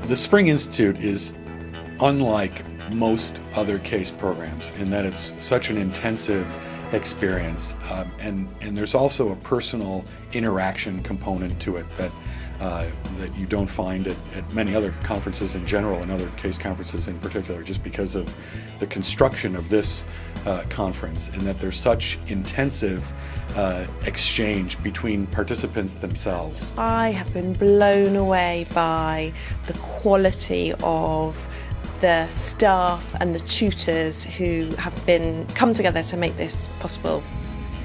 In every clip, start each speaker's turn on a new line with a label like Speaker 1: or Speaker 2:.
Speaker 1: The Spring Institute is unlike most other CASE programs in that it's such an intensive experience, and there's also a personal interaction component to it that you don't find at many other conferences in general and other CASE conferences in particular, just because of the construction of this conference, and that there's such intensive exchange between participants themselves.
Speaker 2: I have been blown away by the quality of the staff and the tutors who have come together to make this possible.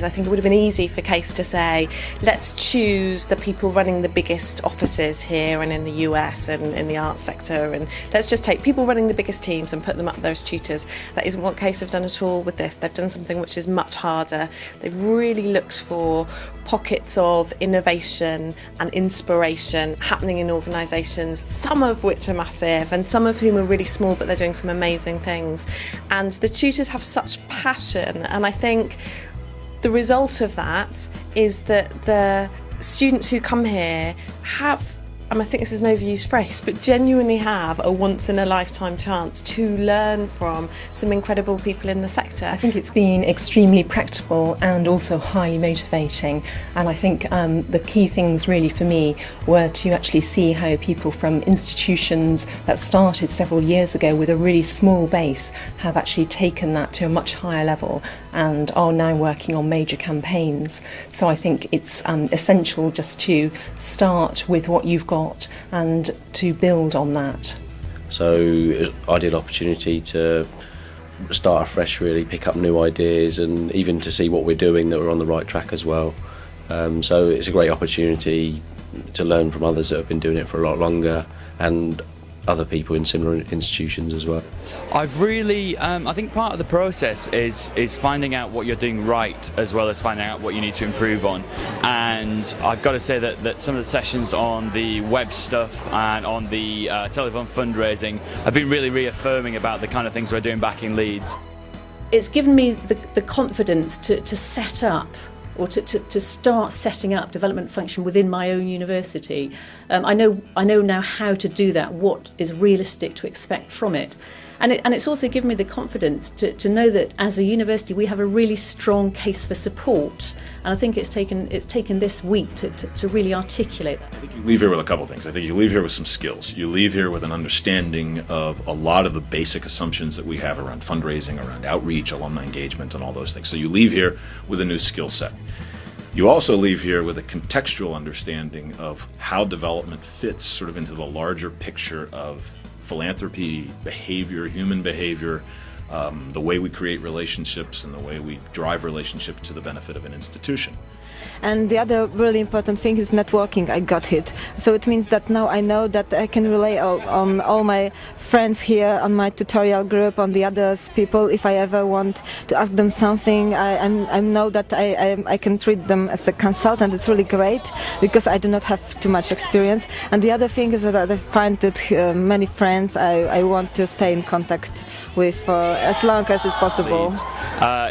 Speaker 2: I think it would have been easy for CASE to say, let's choose the people running the biggest offices here and in the US and in the arts sector, and let's just take people running the biggest teams and put them up there as tutors. That isn't what CASE have done at all with this. They've done something which is much harder. They've really looked for pockets of innovation and inspiration happening in organisations, some of which are massive and some of whom are really small, but they're doing some amazing things. And the tutors have such passion, and I think the result of that is that the students who come here have, and I think this is an overused phrase, but genuinely have a once-in-a-lifetime chance to learn from some incredible people in the sector.
Speaker 3: I think it's been extremely practical and also highly motivating, and I think the key things really for me were to actually see how people from institutions that started several years ago with a really small base have actually taken that to a much higher level and are now working on major campaigns. So I think it's essential just to start with what you've got and to build on that.
Speaker 4: So it was an ideal opportunity to start afresh, really pick up new ideas, and even to see what we're doing, that we're on the right track as well. So it's a great opportunity to learn from others that have been doing it for a lot longer, and other people in similar institutions as well.
Speaker 5: I've really, I think part of the process is finding out what you're doing right, as well as finding out what you need to improve on. And I've got to say that some of the sessions on the web stuff and on the telephone fundraising have been really reaffirming about the kind of things we're doing back in Leeds.
Speaker 6: It's given me the confidence to set up, or to start setting up development function within my own university. I know now how to do that, what is realistic to expect from it. And it's also given me the confidence to know that as a university we have a really strong case for support, and I think it's taken this week to really articulate that.
Speaker 7: I think you leave here with a couple of things. I think you leave here with some skills. You leave here with an understanding of a lot of the basic assumptions that we have around fundraising, around outreach, alumni engagement, and all those things. So you leave here with a new skill set. You also leave here with a contextual understanding of how development fits sort of into the larger picture of philanthropy, behavior, human behavior, the way we create relationships and the way we drive relationships to the benefit of an institution.
Speaker 8: And the other really important thing is networking. I got it. So it means that now I know that I can rely on all my friends here, on my tutorial group, on the other people. If I ever want to ask them something, I know that I can treat them as a consultant. It's really great because I do not have too much experience. And the other thing is that I find that many friends I want to stay in contact with for as long as is possible.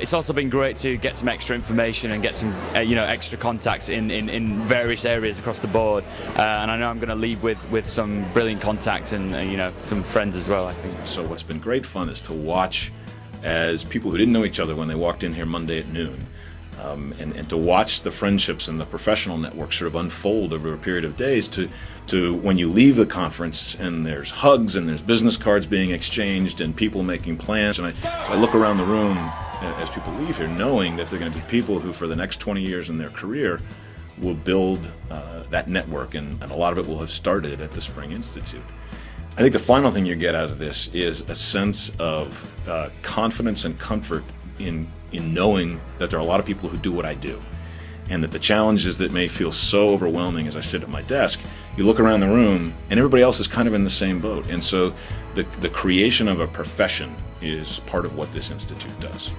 Speaker 5: It's also been great to get some extra information and get some extra contacts in various areas across the board, and I know I'm going to leave with some brilliant contacts and some friends as well, I think.
Speaker 7: So what's been great fun is to watch as people who didn't know each other when they walked in here Monday at noon, and to watch the friendships and the professional networks sort of unfold over a period of days to when you leave the conference and there's hugs and there's business cards being exchanged and people making plans. And I look around the room as people leave here knowing that they're going to be people who for the next 20 years in their career will build that network, and a lot of it will have started at the Spring Institute. I think the final thing you get out of this is a sense of confidence and comfort in knowing that there are a lot of people who do what I do, and that the challenges that may feel so overwhelming as I sit at my desk, you look around the room and everybody else is kind of in the same boat. And so the creation of a profession is part of what this institute does.